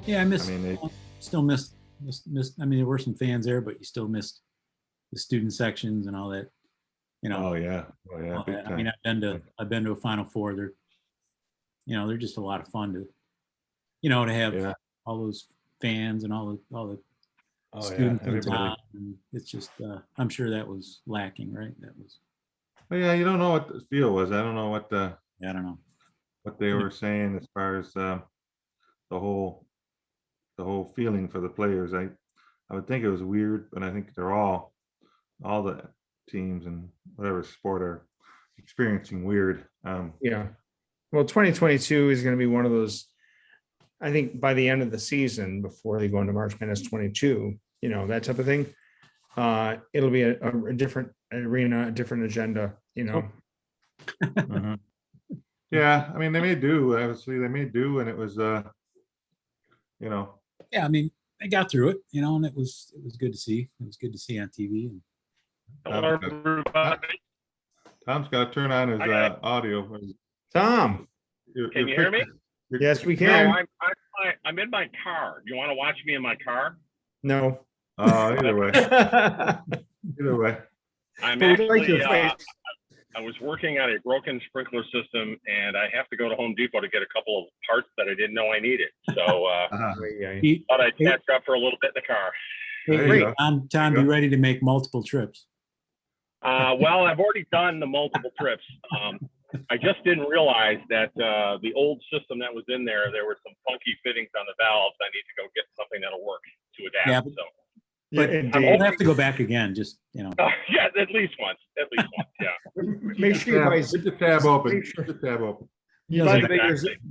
Yeah, I I missed. mean, Still missed. I mean, there were some fans there, but you still missed the student sections and all that. You know, oh yeah, all big that. I mean, time. I've been to a Final Four. They're just a lot of fun to have Yeah. all those fans and all the Oh yeah, students in everybody. town. And it's just, I'm sure that was lacking, right? That was, But yeah, you don't know what the feel was. I don't know I don't know. what they were saying as far as the whole the whole feeling for the players. I would think it was weird, but I think they're all the teams and whatever sport are experiencing weird. Yeah. Well, 2022 is going to be one of those, I think by the end of the season, before they go into March Madness 22, that type of thing, it'll be a different arena, a different agenda, mhm. Yeah, I mean they may do. Obviously, they may do, and it was you know, Yeah, I mean, they got through it, and it was good to see. It was good to see on TV. And Hello, everybody. Tom's got to turn on his I got audio. Tom. Can you hear me? Yes, we No, can. I'm in my car. Do you want to watch me in my car? No. Either way, either way. I'm But we like actually, your face. I was working on a broken sprinkler system, and I have to go to Home Depot to get a couple of parts that I didn't know I needed. So He- thought I'd catch up for a little bit in the car. There you Hey, go. Tom, be ready to make multiple trips. Well, I've already done the multiple trips. I just didn't realize that the old system that was in there were some funky fittings on the valves. I need to go get something that'll work to adapt. Yeah, So Yeah, But and I'm Dave, We'll have to go back again, just, yeah, at least once. Yeah. make sure you buy Get the tab open. make sure- Get the tab open. you Yeah,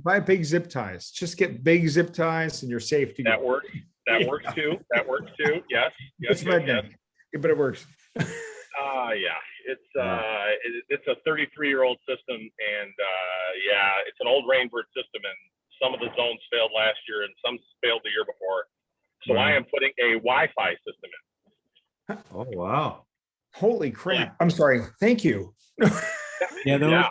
buy big zip ties. Just get big zip ties and you're safe to go. That works. That works too. That works too. Yes. It's my Yes. name. Yeah, but it works. Yeah. It's a 33-year-old system, and yeah, it's an old Rainbird system, and some of the zones failed last year, and some failed the year before. So I am putting a Wi-Fi system in. Oh wow. Holy crap. I'm sorry. Thank you. yeah, those, Yeah.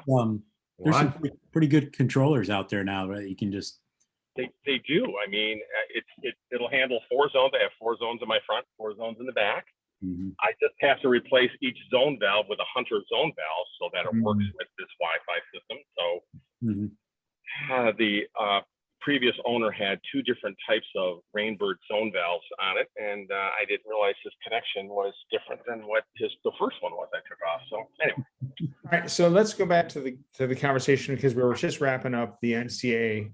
there's some What? pretty good controllers out there now, right? You can just, They do. I mean, it'll handle 4 zones. I have 4 zones in my front, 4 zones in the back. Mhm. I just have to replace each zone valve with a Hunter zone valve so that it works with this Wi-Fi system. So Mhm. the previous owner had 2 different types of Rainbird zone valves on it, and I didn't realize his connection was different than what the first one was I took off. So anyway, All right. So let's go back to the conversation because we were just wrapping up the NCAA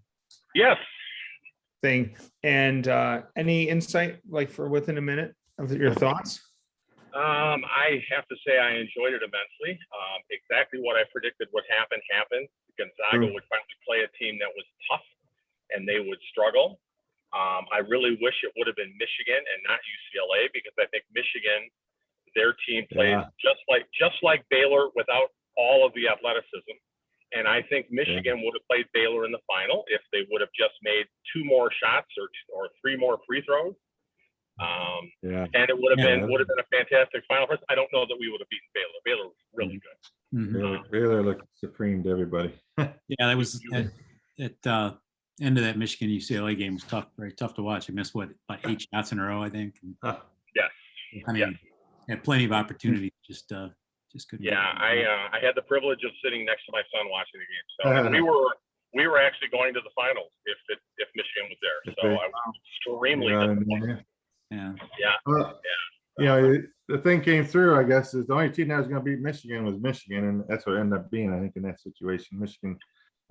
yes. thing. And any insight like for within a minute of your thoughts? I have to say I enjoyed it immensely. Exactly what I predicted would happen happened. Gonzaga would finally play a team that was tough, and they would struggle. I really wish it would have been Michigan and not UCLA, because I think Michigan, their team played just like Baylor without all of the athleticism. And I think Michigan would have played Baylor in the final if they would have just made 2 more shots or 3 more free throws. And it would have been a fantastic final for us. I don't know that we would have beaten Baylor. Baylor was really good. Mhm. Baylor looked supreme to everybody. Yeah, that was at end of that Michigan UCLA game was tough, very tough to watch. I missed about 8 shots in a row, I think. And, Yes. I mean, had plenty of opportunities, just couldn't. Yeah, get it. I had the privilege of sitting next to my son watching the game. So and we were actually going to the finals if Michigan was there. So I was extremely disappointed. Yeah. Yeah. Well, you know, the thing came through, I guess, is the only team that was going to beat Michigan was Michigan, and that's what it ended up being, I think, in that situation. Michigan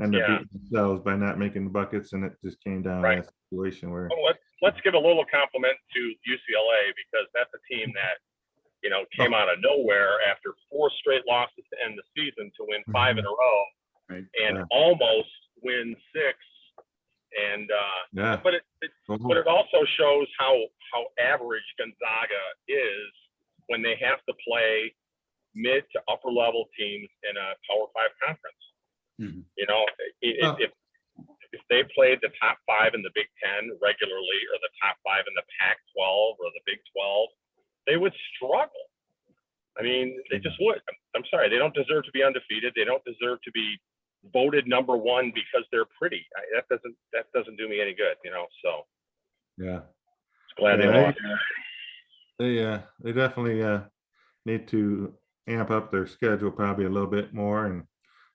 ended up beating themselves by not making the buckets, and it just came down to that situation where. Well, let's give a little compliment to UCLA, because that's a team that, came out of nowhere after 4 straight losses to end the season to win 5 in a row, and almost win 6. And but it also shows how average Gonzaga is when they have to play mid to upper level teams in a Power 5 conference. If they played the top 5 in the Big Ten regularly, or the top 5 in the Pac-12 or the Big 12, they would struggle. I mean, they just would. I'm sorry, they don't deserve to be undefeated. They don't deserve to be voted number 1 because they're pretty. That doesn't do me any good, So Yeah. Just glad they Yeah, lost. They definitely need to amp up their schedule probably a little bit more, and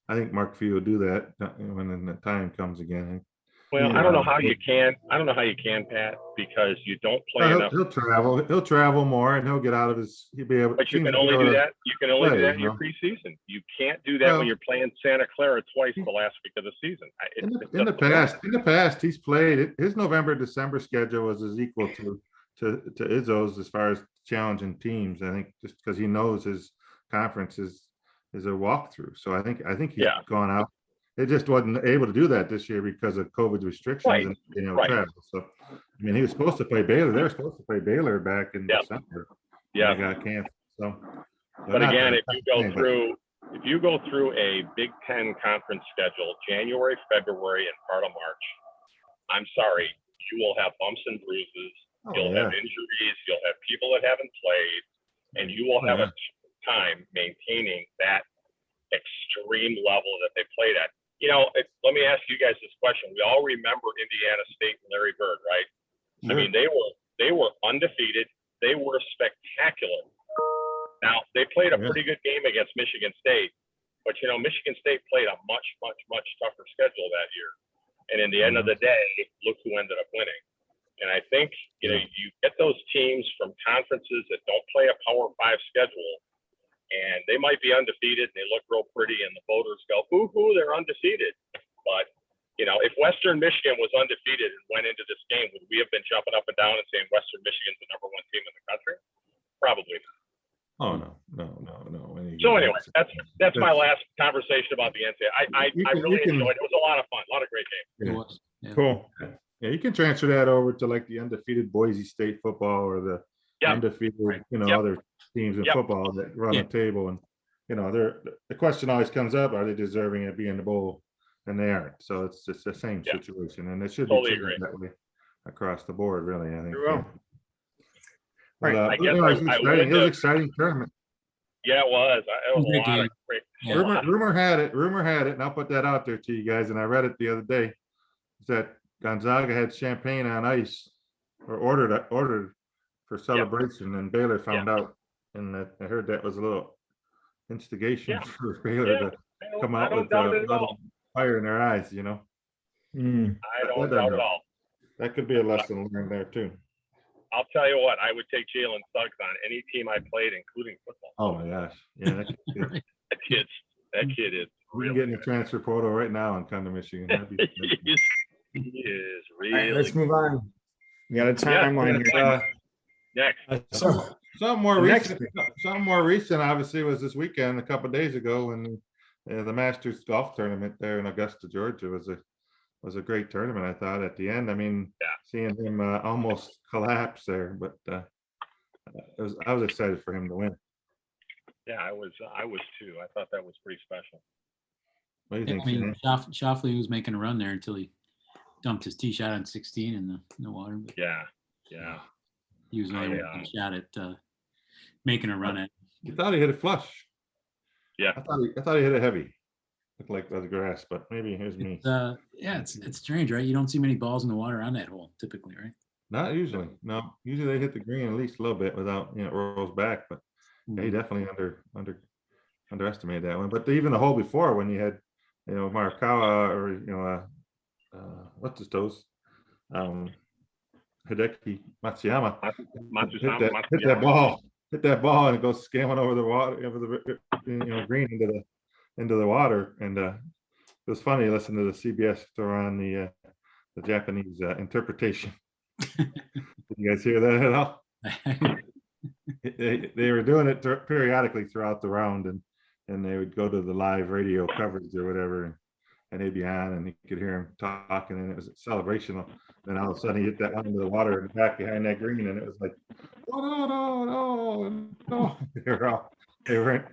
I think Mark Few will do that when the time comes again. Well, I don't know how you can. I don't know how you can, Pat, because you don't play enough. He'll travel. He'll travel more, and he'll get out of his. He'll be able. But you teams can will be only able do to that. You can only do play, that in you your know. preseason. You can't do that Well, when you're playing Santa Clara twice the last week of the season. In the past, he's played it. His November, December schedule was as equal to Izzo's as far as challenging teams. I think just because he knows his conference is a walkthrough. So I think he's Yeah. gone out. They just wasn't able to do that this year because of COVID restrictions Right, and right. travel. So I mean, he was supposed to play Baylor. They were supposed to play Baylor back in Yeah. December. Yeah. They got canceled. So, But not again, that- if you go through a Big Ten conference schedule, January, February, and part of March, I'm sorry, you will have bumps and bruises. Oh, You'll yeah. have injuries. You'll have people that haven't played, and you will have a time maintaining that extreme level that they played at. Let me ask you guys this question. We all remember Indiana State and Larry Bird, right? I mean, they were undefeated. They were spectacular. Now, they played a pretty good game against Michigan State, but Michigan State played a much, much, much tougher schedule that year. And in the end of the day, look who ended up winning. And I think, you get those teams from conferences that don't play a Power 5 schedule, and they might be undefeated and they look real pretty, and the voters go, hoo, they're undefeated. But, if Western Michigan was undefeated and went into this game, would we have been jumping up and down and saying Western Michigan's the number one team in the country? Probably not. Oh, no. So anyway, that's my last conversation about the NCAA. I really enjoyed it. It was a lot of fun, a lot of great games. It was. Yeah. Cool. Yeah, you can transfer that over to like the undefeated Boise State football or the undefeated, other teams in football that run the table. And, the question always comes up, are they deserving of being in the bowl? And they aren't. So it's just the same situation. And it should Totally be agree. that way across the board, really, I think. Very well. But, Right. I guess it was exciting. It was an exciting tournament. Yeah, it was. It was a Great lot of game. great. Yeah. Rumor had it, and I'll put that out there to you guys, and I read it the other day, is that Gonzaga had champagne on ice or ordered for celebration, and Baylor found out, and I heard that was a little instigation for Baylor to come out with a lot of fire in their eyes, Mm. I don't doubt at all. That could be a lesson learned there too. I'll tell you what, I would take Jalen Suggs on any team I played, including football. Oh my gosh, yeah, That kid is we can really get in the good. transfer portal right now and come to Michigan. That'd be- He is All right, really let's move on. We got a timeline here. next. So, Something more The next recent. Something more recent, obviously, was this weekend, a couple of days ago, when the Masters golf tournament there in Augusta, Georgia, was a great tournament. I thought at the end. I mean, seeing him almost collapse there, but I was excited for him to win. Yeah, I was too. I thought that was pretty special. What do you I think? mean, Shane? Shoffley was making a run there until he dumped his tee shot on 16 in the water. But Yeah. he was only one shot at making a run at. You thought he hit it flush. Yeah. I thought he hit it heavy. Looked like the grass, but maybe here's me. It's strange, right? You don't see many balls in the water on that hole typically, right? Not usually. No, usually they hit the green at least a little bit without it rolls back. But yeah, he definitely underestimated that one. But even the hole before, when you had Marikawa or what's his toes, Hideki Matsuyama hit that ball and it goes scamming over the water, over the green into the water. And it was funny listening to the CBS throw on the Japanese interpretation. Did you guys hear that at all? They were doing it periodically throughout the round, and they would go to the live radio coverage or whatever, and they'd be on, and you could hear him talking, and it was celebrational. Then all of a sudden, he hit that one into the water in the back behind that green, and it was like, no. They weren't.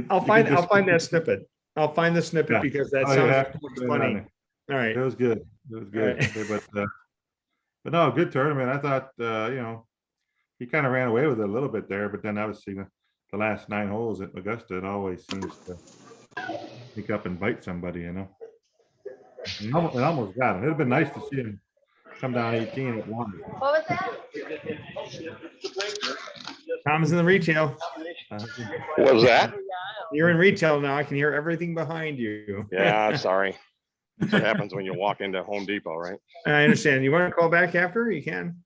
I'll find that snippet. I'll find the snippet because that sounds funny. All right. It was good. It was good. But no, good tournament. I thought, he kind of ran away with it a little bit there, but then obviously the last 9 holes at Augusta, it always seems to sneak up and bite somebody, It almost got him. It'd have been nice to see him come down 18 at 1. What was that? Tom's in the retail. What was that? You're in retail now. I can hear everything behind you. Yeah, sorry. That's what happens when you walk into Home Depot, right? I understand. You want to call back after? You can.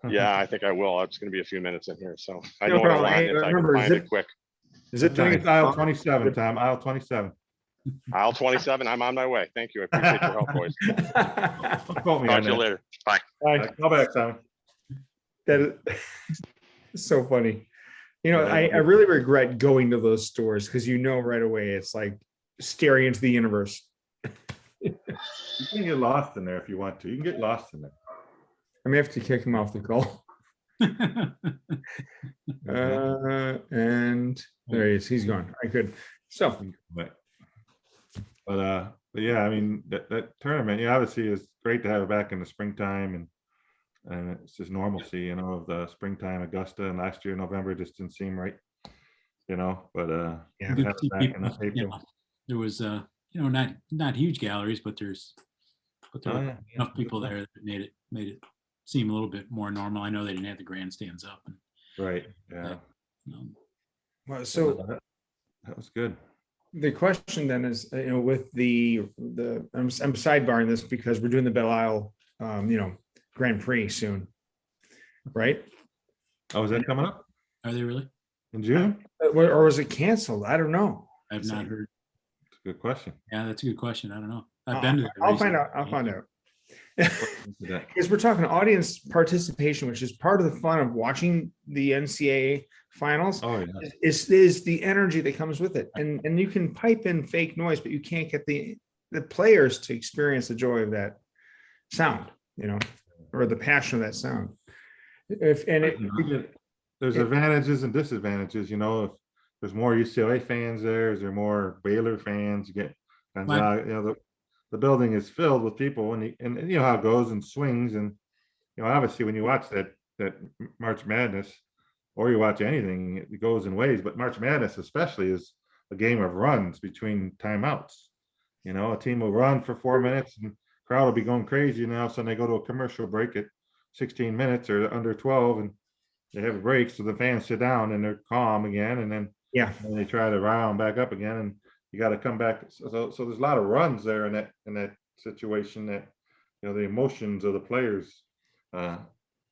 Yeah, I think I will. It's gonna be a few minutes in here, so I No know what I problem. want Hey, if I can remember, find zip- it quick. Is it I think it's time? aisle 27, Tom, aisle 27. Aisle 27, I'm on my way. Thank you. I appreciate your help, boys. Don't quote me Talk on to you that. later. Bye. Call back, Tom. That is so funny. You know, I really regret going to those stores because you know right away it's like staring into the universe. You can get lost in there if you want to. You can get lost in there. I may have to kick him off the call. And there he is. He's gone. I could. So But yeah, I mean, that tournament, yeah, obviously is great to have it back in the springtime and it's just normalcy, you know, of the springtime Augusta, and last year November just didn't seem right, you know, but Yeah. to have it back in You April. know, there was, you know, not huge galleries, but there Oh, were yeah, enough people there that made it seem a little bit more normal. I know they didn't have the grandstands up. And, right, yeah. well, so That was good. the question then is, you know, with I'm sidebarring this because we're doing the Belle Isle, you know, Grand Prix soon, right? Oh, is that coming up Are they really? in June? Or was it canceled? I don't know. I've not heard. That's a good question. Yeah, that's a good question. I don't know. I've been to it I'll find recently. out. I'll find out. Into that. Because we're talking audience participation, which is part of the fun of watching the NCAA finals, Oh, yeah. is the energy that comes with it. And you can pipe in fake noise, but you can't get the players to experience the joy of that sound, you know, or the passion of that sound. There's advantages and disadvantages, you know, if there's more UCLA fans there, is there more Baylor fans, you get, Right. you know, the building is filled with people and you know how it goes and swings and, you know, obviously when you watch that March Madness or you watch anything, it goes in waves, but March Madness especially is a game of runs between timeouts. You know, a team will run for 4 minutes and crowd will be going crazy, and all of a sudden they go to a commercial break at 16 minutes or under 12 and they have a break, so the fans sit down and they're calm again, and then Yeah. they try to round back up again, and you got to come back. So there's a lot of runs there in that situation that, you know, the emotions of the players,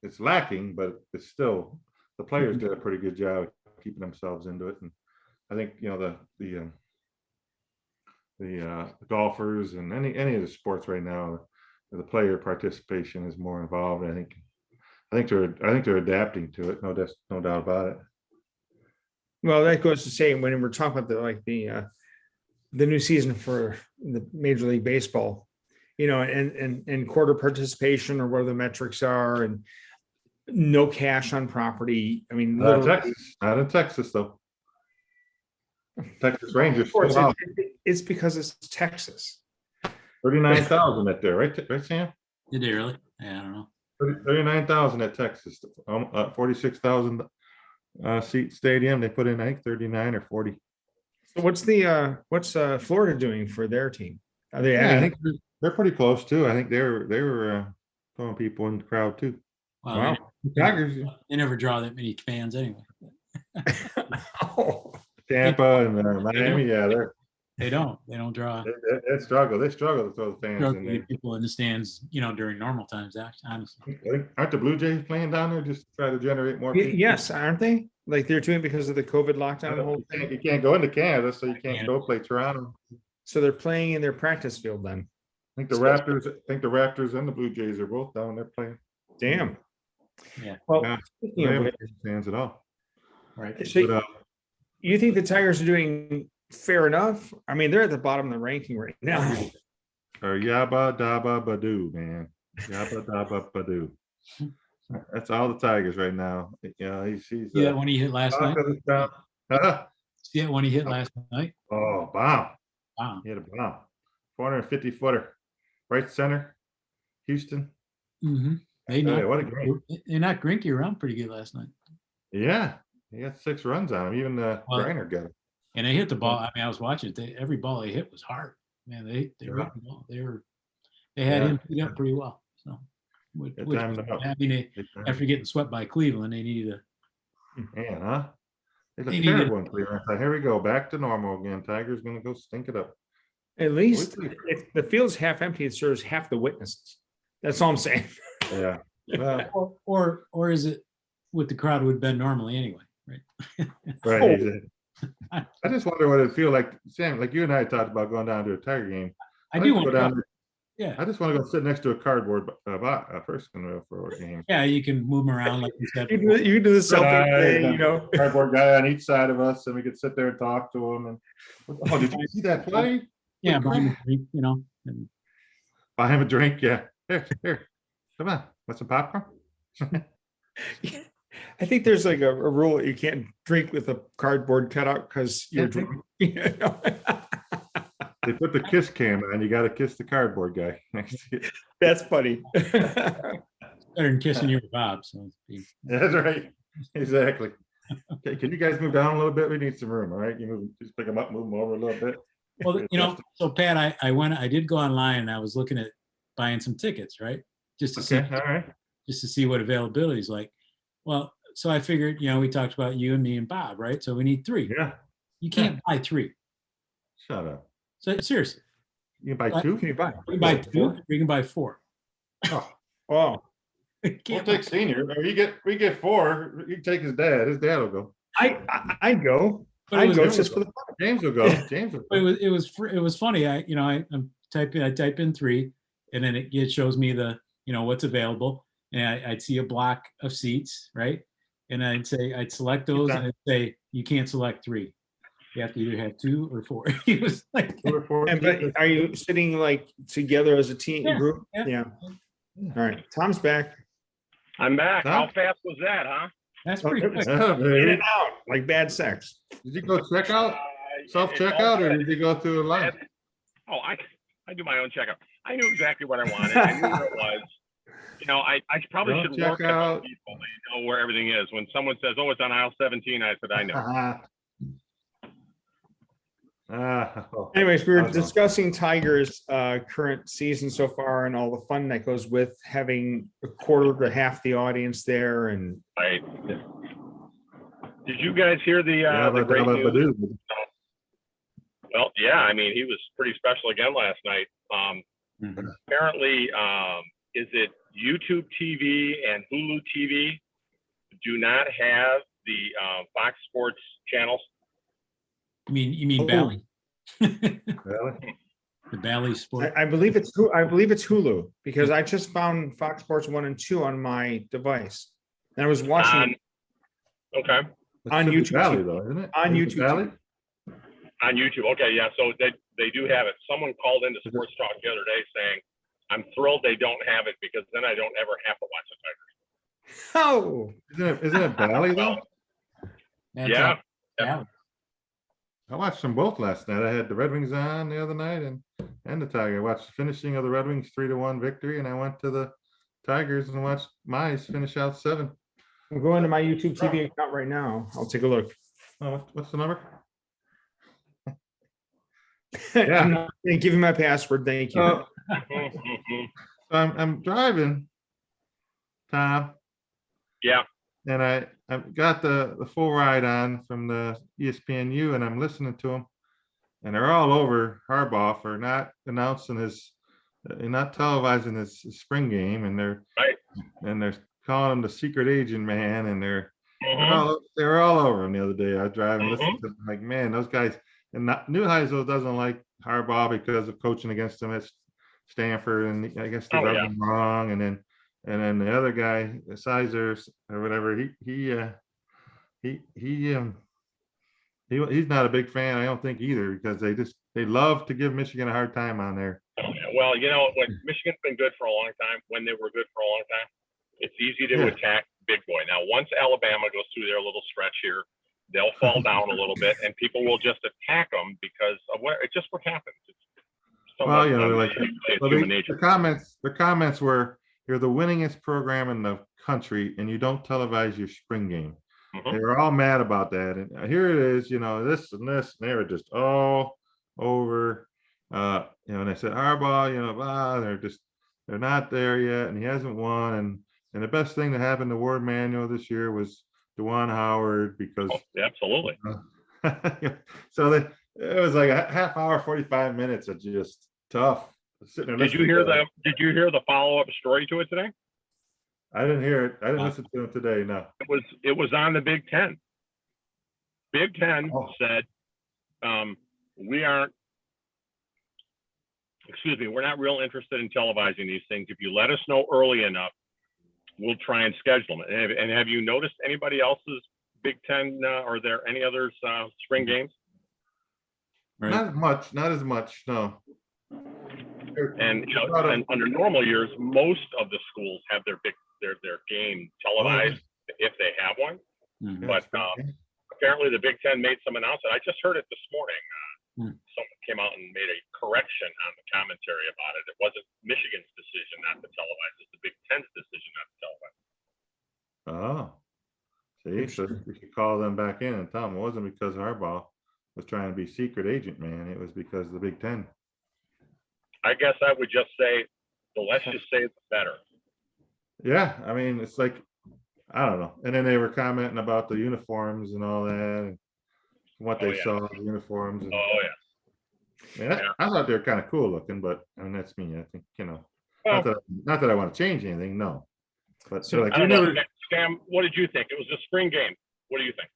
it's lacking, but it's still, the players did a pretty good job keeping themselves into it, and I think, you know, the golfers and any of the sports right now, the player participation is more involved. I think they're adapting to it. No doubt about it. Well, that goes to say when we're talking about the new season for the Major League Baseball, you know, and quarter participation or what the metrics are, and no cash on property. I mean, literally, Not in Texas though. Texas Rangers of course, still out it's because it's Texas. 39,000 at there, right, Sam? Did they really? Yeah, I don't know. 39,000 at Texas, 46,000 seat stadium. They put in, I think, 39 or 40. So what's Florida doing for their team? Are they Yeah, I adding? think they're pretty close too. I think they were throwing people in the crowd too. Well, Wow. Tigers, they never draw that many fans anyway. Oh, Tampa and Miami, yeah, They don't draw. they struggle. They struggle to throw the fans struggle in to there. get people in the stands, you know, during normal times, honestly. Aren't the Blue Jays playing down there just to try to generate more people? yes, aren't they? Like they're doing it because of the COVID lockdown. The whole thing. You can't go into Canada, so you can't go play Toronto. So they're playing in their practice field then. I think the Raptors and the Blue Jays are both down there playing. Damn. Yeah. Well, Yeah. speaking They of haven't which, fans at all. Right. so But, you think the Tigers are doing fair enough? I mean, they're at the bottom of the ranking right now. or Yabba Dabba Badoo, man. Yabba Dabba Badoo. That's all the Tigers right now. Yeah, he's Yeah, when he hit last night. Yeah, when he hit last night. Oh, bomb. Wow. He had a bomb. 450 footer. Right center. Houston. Mm-hmm. They Yeah, knocked, what a game. they knocked Greinke around pretty good last night. Yeah. He got 6 runs on him. Even Well, Griner got it. And they hit the ball. I mean, I was watching it. Every ball they hit was hard. Man, they Yeah. ripped the ball. They had Yeah. him beat up pretty well. So Good which time to know. having it Good time. after getting swept by Cleveland, they needed a Man, huh? They look They needed- terrible in Cleveland. I thought, here we go, back to normal again. Tiger's gonna go stink it up. At least We- if the field's half empty, it serves half the witnesses. That's all I'm saying. Yeah. Well, or is it what the crowd would have been normally anyway, right? right. I just wonder what it'd feel like, Sam, like you and I talked about going down to a Tiger game. I I'd do like to want go to down go. there. Yeah, I just want to go sit next to a cardboard person for a game. yeah, you can move them around like you said. You do the selfie Right, thing, yeah. you know. Cardboard guy on each side of us, and we could sit there and talk to him. And oh, did you see that play? Yeah, behind the drink, and Buy him a drink. Yeah. Here. Come on. Want some popcorn? I think there's like a rule that you can't drink with a cardboard cutout because you're Yeah. drunk. You know? They put the kiss cam on. You got to kiss the cardboard guy next to you. That's funny. better than kissing your Bob. So That's right. Exactly. Okay, can you guys move down a little bit? We need some room, all right? You move, just pick them up, move them over a little bit. well, so Pat, I did go online and I was looking at buying some tickets, right? Just to see, Okay, all right. just to see what availability is like. Well, so I figured, we talked about you and me and Bob, right? So we need 3. Yeah, You can't buy 3. shut up. So seriously, You can buy What? two? Can you buy? you can buy 2, or you can buy 4. Oh, Oh, we'll Can't buy- take senior. Or we get 4. You can take his dad. His dad will go. I'd go. But it I'd was- go just for the fun. James will go. James will It go. was funny. I type in 3, and then it shows me the what's available, and I'd see a block of seats, right? And I'd select those, and it'd say you can't select 3. You have to either have 2 or 4. He was like, 2 or 4. And but are you sitting like together as a team Yeah, group? yeah. Yeah. All right. Tom's back. I'm back. How Huh? fast was that, huh? that's pretty quick. Yeah, In baby. and out, like bad sex. Did you go check out? Uh, Self it- checkout, or did you go through a line? Oh, I do my own checkup. I knew exactly what I wanted. I knew what it was. I probably Don't should check work with out. people. They know where everything is. When someone says, "Oh, it's on aisle 17," I said, "I know." Oh. Anyways, we were Awesome. discussing Tigers' current season so far and all the fun that goes with having a quarter to half the audience there. And Right. Did you guys hear the Yabba great dabba news? badoo. Well, yeah. I mean, he was pretty special again last night. Mhm. Apparently, is it YouTube TV and Hulu TV do not have the Fox Sports channels? You mean Oh. Bally? Really? The Bally Sport. I believe it's Hulu because I just found Fox Sports 1 and 2 on my device. And I was watching On, okay. On It should be YouTube Valley, TV. though, isn't it? On Is it YouTube Valley? On YouTube. Okay, yeah. So they do have it. Someone called into Sports Talk the other day saying, "I'm thrilled they don't have it because then I don't ever have to watch the Tigers." Oh, Isn't it Valley though? That's Yeah. Bally. I watched them both last night. I had the Red Wings on the other night and the Tiger. I watched the finishing of the Red Wings 3-1 victory, and I went to the Tigers and watched Mize finish out 7. I'm going to my YouTube TV account right now. I'll take a look. Oh, what's the number? I'm not gonna give you my password. Thank you. Oh, Mhm. I'm driving, Tom, Yeah. and I've got the full ride on from the E ESPNU, and I'm listening to them, and they're all over Harbaugh for not announcing not televising his spring game, and they're calling him the secret agent man, and they Mhm. were all over him the other day. I was driving, listening to them, like, man, those guys. And Neuheisel doesn't like Harbaugh because of coaching against him at Stanford, and I guess they Oh, rubbed yeah. him wrong. And then the other guy, Sizer or whatever, he's not a big fan, I don't think either, because they love to give Michigan a hard time on there. Well, when Michigan's been good for a long time, when they were good for a long time, it's easy to Yeah. attack big boy. Now, once Alabama goes through their little stretch here, they'll fall down a little bit, and people will just attack them because of what happens. It's Well, somewhat, they're like, it's well, human nature. the comments were, you're the winningest program in the country, and you don't televise your spring game. Mhm. They were all mad about that, and here it is, this and this, and they were just all over, and they said Harbaugh, blah, they're just they're not there yet, and he hasn't won. And the best thing that happened to Ward Manuel this year was Dewan Howard because Oh, absolutely. so that it was like a half hour, 45 minutes of just tough. Sitting there Did you listening hear to that. Did you hear the follow-up story to it today? I didn't hear it. I didn't listen to it today. No. It was on the Big Ten. Big Ten Oh. said, we aren't, excuse me, we're not real interested in televising these things. If you let us know early enough, we'll try and schedule them. And have you noticed anybody else's Big Ten, or there any others spring games? Right. Not as much. No. And you know, and under normal years, most of the schools have their game televised if they have one. Mhm. But apparently, the Big Ten made some announcement. I just heard it this morning. Someone came out and made a correction on the commentary about it. It wasn't Michigan's decision not to televise; it's the Big Ten's decision not to televise. Oh, see, so we should call them back in and tell them it wasn't because Harbaugh was trying to be secret agent, man. It was because of the Big Ten. I guess I would just say the less you say, the better. Yeah, I mean, it's like, I don't know. And then they were commenting about the uniforms and all that, and what they saw, the uniforms. And, Oh yeah. man, I thought they were kind of cool looking, but I mean, that's me. I think, Well, not that I want to change anything, no. But So, like, I you don't know, never, Sam. What did you think? It was a spring game. What do you think?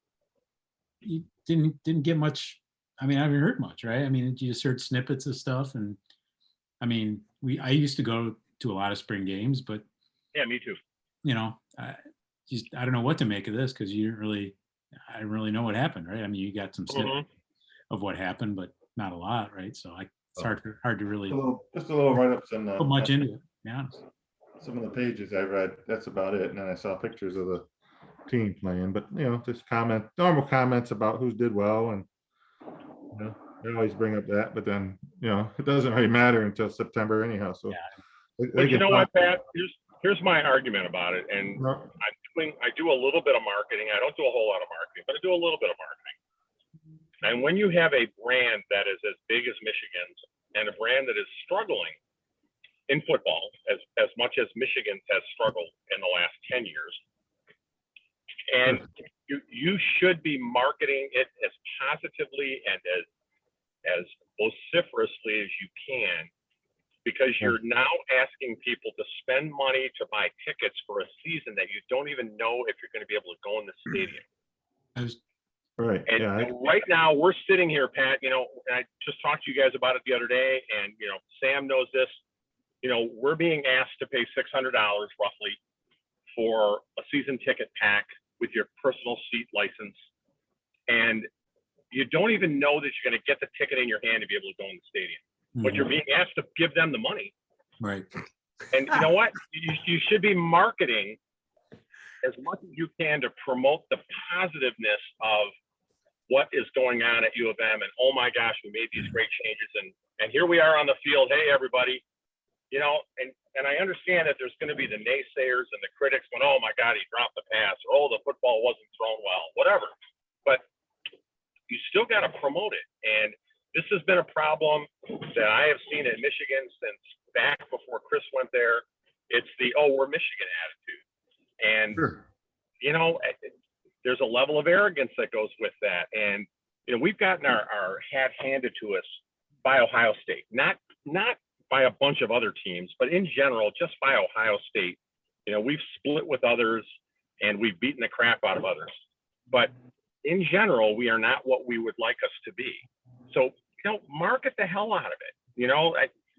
You didn't get much. I mean, I haven't heard much, right? I mean, you just heard snippets of stuff, and I mean, I used to go to a lot of spring games, but Yeah, me too. you know, I don't know what to make of this because I didn't really know what happened, right? I mean, you got some snippets of what happened, but not a lot, right? So it's hard to really just a little write-ups and put much into it, to be honest. some of the pages I read, that's about it. And then I saw pictures of the team playing, but just normal comments about who did well. And, they always bring up that, but then, it doesn't really matter until September anyhow. So, But you know what, Pat? Here's my argument about it. And No, I do a little bit of marketing. I don't do a whole lot of marketing, but I do a little bit of marketing. And when you have a brand that is as big as Michigan's and a brand that is struggling in football as much as Michigan's has struggled in the last 10 years, and you should be marketing it as positively and as vociferously as you can, because you're now asking people to spend money to buy tickets for a season that you don't even know if you're going to be able to go in the stadium. right. And Yeah. right now we're sitting here, Pat, and I just talked to you guys about it the other day, and, Sam knows this, we're being asked to pay $600 roughly for a season ticket pack with your personal seat license. And you don't even know that you're going to get the ticket in your hand to be able to go in the stadium, but you're being asked to give them the money. Right. And you know what? You should be marketing as much as you can to promote the positiveness of what is going on at U of M. And oh my gosh, we made these great changes, and here we are on the field. Hey, everybody, and I understand that there's going to be the naysayers and the critics going, oh my God, he dropped the pass, or oh, the football wasn't thrown well, whatever. But you still got to promote it. And this has been a problem that I have seen in Michigan since back before Chris went there. It's the, oh, we're Michigan attitude. And, Sure. there's a level of arrogance that goes with that. And, we've gotten our hat handed to us by Ohio State, not by a bunch of other teams, but in general, just by Ohio State. We've split with others and we've beaten the crap out of others. But in general, we are not what we would like us to be. So, market the hell out of it.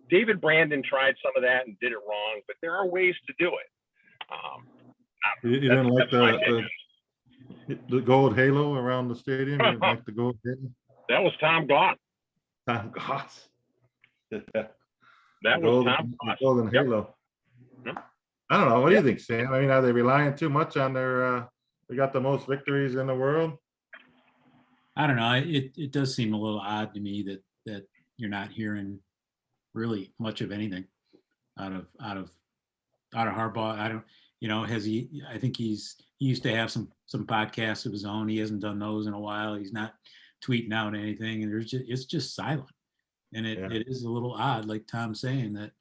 David Brandon tried some of that and did it wrong, but there are ways to do it. You didn't like the gold halo around the stadium? You didn't like the gold halo? That was Tom Goss. Tom Goss. That was Tom The Goss. golden Yep. halo. Yep. I don't know. What do you think, Sam? I mean, are they relying too much on their, they got the most victories in the world? I don't know. It does seem a little odd to me that you're not hearing really much of anything out of Harbaugh. I don't, has he? I think he used to have some podcasts of his own. He hasn't done those in a while. He's not tweeting out anything, and it's just silent. And it is a little odd, like Tom's saying, that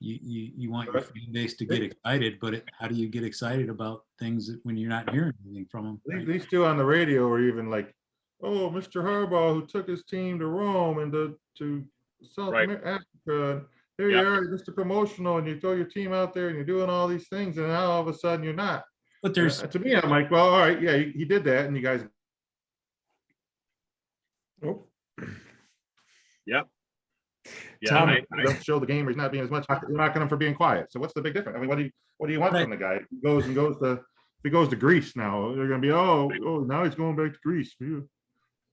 you want your fan base to get excited, but how do you get excited about things when you're not hearing anything from them? These Right? these two on the radio are even like, oh, Mr. Harbaugh, who took his team to Rome and to South Right. Africa. Here you Yep. are, Mr. Promotional, and you throw your team out there and you're doing all these things, and now all of a sudden you're not. But there's To me, I'm like, well, all right, yeah, he did that, and you guys Oh, Yeah, Tom, don't show the game, or he's not being as much. You're knocking him for being quiet. So what's the big difference? I mean, what do you want from the guy? If he goes to Greece now, they're gonna be, oh, now he's going back to Greece. Yeah.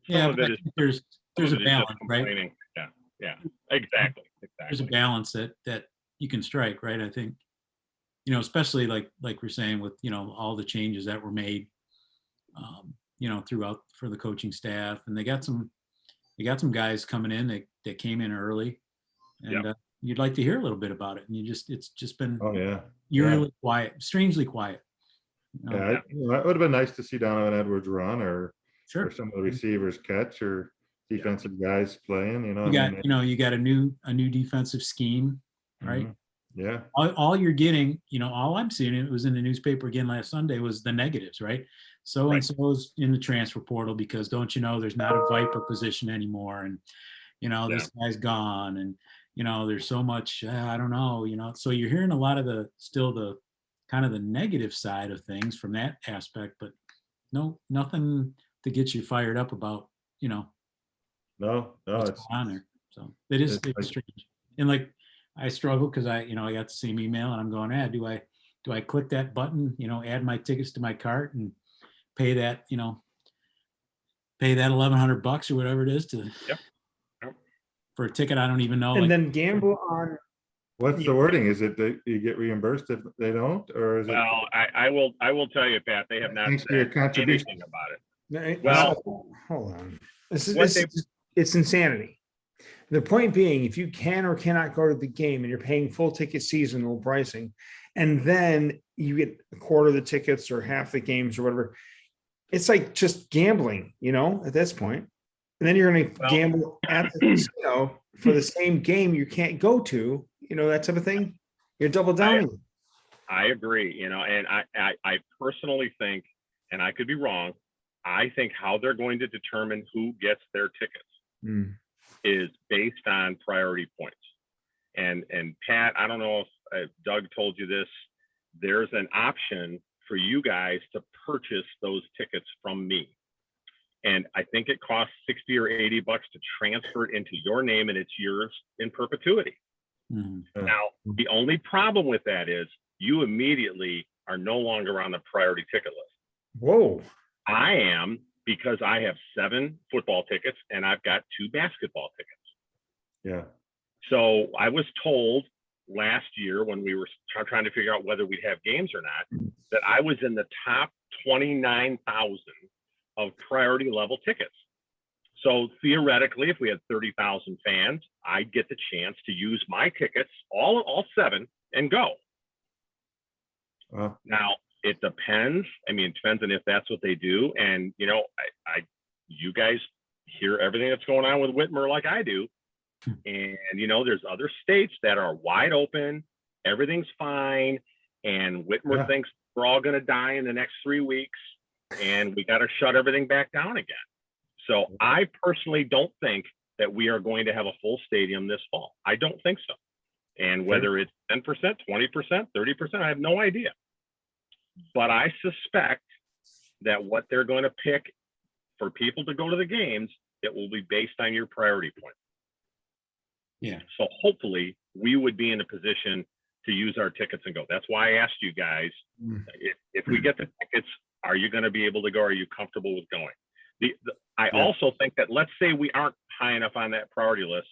yeah, Some of but it I is- think there's some a of it is just balance, right? complaining. Yeah, exactly. There's a balance that you can strike, right? I think, especially like we're saying with, all the changes that were made, throughout for the coaching staff, and they got some guys coming in that came in early, and you'd like to hear a little bit about it, and it's just been Oh yeah. eerily quiet, strangely quiet. Yeah, it would have been nice to see Donovan Edwards run, or Sure. some of the receivers catch, or defensive guys playing. You I got, mean, you got a new defensive scheme, right? mhm. Yeah. All you're getting, all I'm seeing, it was in the newspaper again last Sunday, was the negatives, right? So and so's in the transfer portal because don't you know there's not a Viper position anymore, and this guy's gone, and there's so much I don't know, so you're hearing a lot of the kind of the negative side of things from that aspect, but nothing to get you fired up about No, what's it's going on there. So it is it's like- strange. And like I struggle because I got the same email and I'm going, do I click that button, add my tickets to my cart and pay that, pay that $1,100 or whatever it is to for a ticket I don't even know. and like, then gamble on. what's the wording? Is it that you get reimbursed if they don't, or is it? Well, I will tell you, Pat, they have not Thanks for your said contribution. anything about it. Well, hold on. What It's insanity. The point being, if you can or cannot go to the game and you're paying full ticket seasonal pricing, and then you get a quarter of the tickets or half the games or whatever, it's like just gambling, at this point. And then you're going to gamble at the casino for the same game you can't go to, that type of thing. You're double downing. I agree, and I personally think, and I could be wrong, I think how they're going to determine who gets their tickets is based on priority points. And Pat, I don't know if Doug told you this, there's an option for you guys to purchase those tickets from me. And I think it costs $60 or $80 to transfer it into your name, and it's yours in perpetuity. mhm. Now, the only problem with that is you immediately are no longer on the priority ticket list. Whoa. I am, because I have 7 football tickets and I've got 2 basketball tickets. Yeah. So I was told last year when we were trying to figure out whether we'd have games or not, that I was in the top 29,000 of priority level tickets. So theoretically, if we had 30,000 fans, I'd get the chance to use my tickets, all 7, and go. Now, it depends. I mean, it depends on if that's what they do. And, you guys hear everything that's going on with Whitmer like I do. And, there's other states that are wide open. Everything's fine. And Whitmer thinks we're all going to die in the next 3 weeks. And we got to shut everything back down again. So I personally don't think that we are going to have a full stadium this fall. I don't think so. And whether it's 10%, 20%, 30%, I have no idea. But I suspect that what they're going to pick for people to go to the games, it will be based on your priority point. Yeah. So hopefully we would be in a position to use our tickets and go. That's why I asked you guys, if we get the tickets, are you going to be able to go? Are you comfortable with going? I also think that, let's say we aren't high enough on that priority list.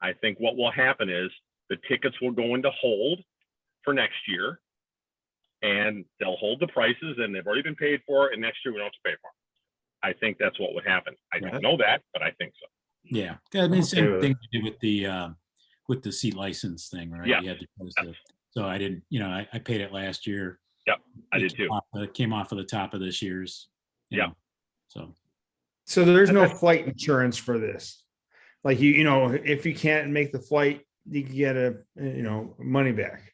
I think what will happen is the tickets will go into hold for next year, and they'll hold the prices, and they've already been paid for, and next year we don't have to pay for them. I think that's what would happen. I don't know that, but I think so. Yeah. I mean, same with thing to do with the seat license thing, right? Yeah. You had to post it. So I didn't, I paid it last year. Yep, I did too. It came off of the top of this year's. Yeah. So there's no flight insurance for this. Like, if you can't make the flight you can get money back.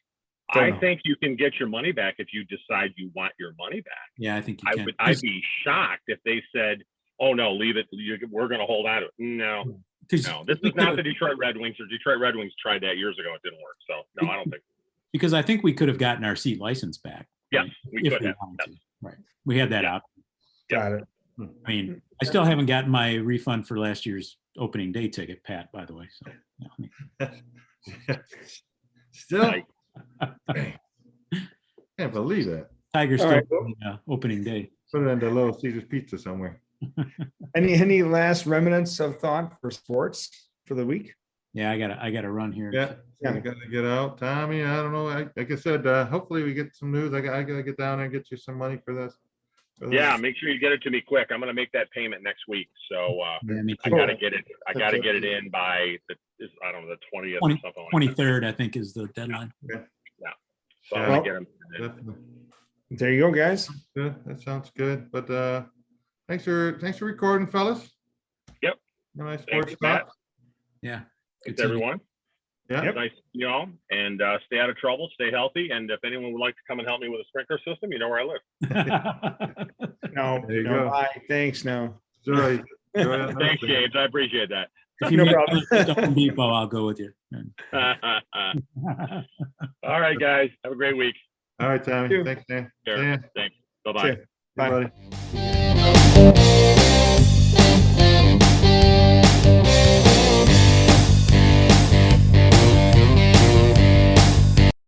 I Don't know. think you can get your money back if you decide you want your money back. Yeah, I think you can. I'd be shocked if they said, "Oh no, leave it. We're going to hold on to it." No, this is not the Detroit Red Wings. Or Detroit Red Wings tried that years ago. It didn't work. So no, I don't think. Because I think we could have gotten our seat license back. Yes, right, we if could have. wanted to. Right. We had that Yeah. option. Got it. I mean, I still haven't gotten my refund for last year's opening day ticket, Pat, by the way. So, Still, can't believe that. Tiger's All still right. opening day. Put it into Little Caesar's Pizza somewhere. Any last remnants of thought for sports for the week? Yeah, I gotta run here. Yeah, Yeah. I gotta get out. Tommy, I don't know. Like I said, hopefully we get some news. I gotta get down there and get you some money for this. Yeah, make sure you get it to me quick. I'm going to make that payment next week. So Yeah, me I too. got to get it. I got to get it in by the 20th or something like that. 23rd, I think, is the deadline. So I'm Yeah. going to get them. Definitely. There you go, guys. Good. That sounds good. But thanks for recording, fellas. Yep. Nice Thank sports you, Pat. talk. Yeah. Good Thanks, everyone. Yeah. Yep. Nice to see you all. And stay out of trouble. Stay healthy. And if anyone would like to come and help me with a sprinkler system, you know where I live. No, There you no, go. bye. Thanks. No. Enjoy it. Thanks, James. I appreciate that. If you No meet problem. me at the Home Depot, I'll go with you. All right, guys. Have a great week. All right, Tommy. Thank you. Thanks, Dan. Sure. See ya. Thanks. Bye-bye. See ya. Bye. Bye, buddy.